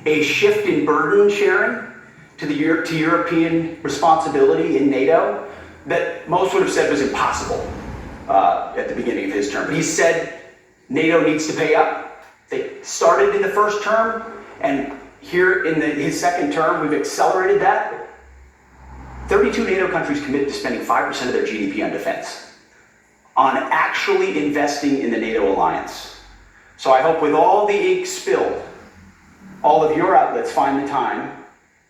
a shift in burden sharing to European responsibility in NATO that most would have said was impossible at the beginning of his term. But he said NATO needs to pay up. They started in the first term, and here in his second term, we've accelerated that. 32 NATO countries committed to spending 5% of their GDP on defense, on actually investing in the NATO alliance. So I hope with all the ink spilled, all of your outlets find the time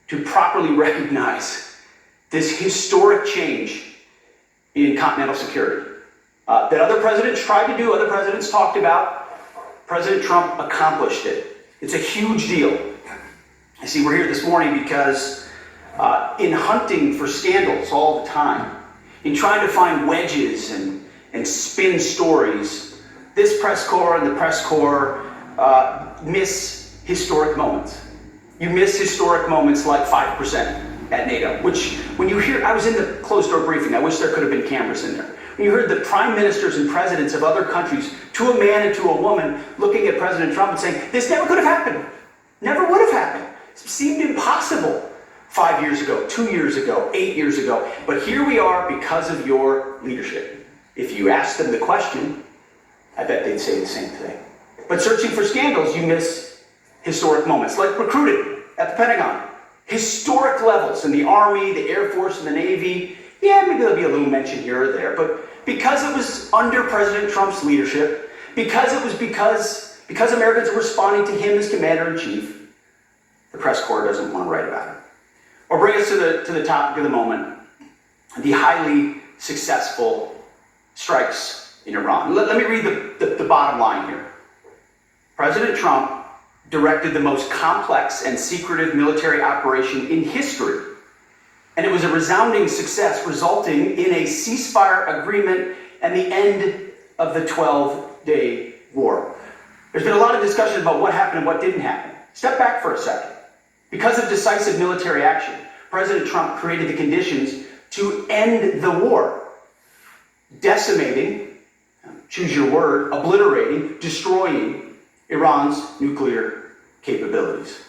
to properly recognize this historic change in continental security that other presidents tried to do, other presidents talked about. President Trump accomplished it. It's a huge deal. You see, we're here this morning because in hunting for scandals all the time, in trying to find wedges and spin stories, this press corps and the press corps miss historic moments. You miss historic moments like 5% at NATO, which when you hear, I was in the closed-door briefing, I wish there could have been cameras in there. When you heard the prime ministers and presidents of other countries, to a man and to a woman, looking at President Trump and saying, this never could have happened, never would have happened. It seemed impossible 5 years ago, 2 years ago, 8 years ago. But here we are because of your leadership. If you ask them the question, I bet they'd say the same thing. But searching for scandals, you miss historic moments, like recruiting at the Pentagon. Historic levels in the Army, the Air Force, and the Navy. Yeah, maybe there'll be a little mention here or there, but because it was under President Trump's leadership, because Americans are responding to him as commander-in-chief, the press corps doesn't want to write about it. Or bring us to the topic of the moment, the highly successful strikes in Iran. Let me read the bottom line here. President Trump directed the most complex and secretive military operation in history, and it was a resounding success, resulting in a ceasefire agreement and the end of the 12-day war. There's been a lot of discussion about what happened and what didn't happen. Step back for a second. Because of decisive military action, President Trump created the conditions to end the war, decimating, choose your word, obliterating, destroying Iran's nuclear capabilities.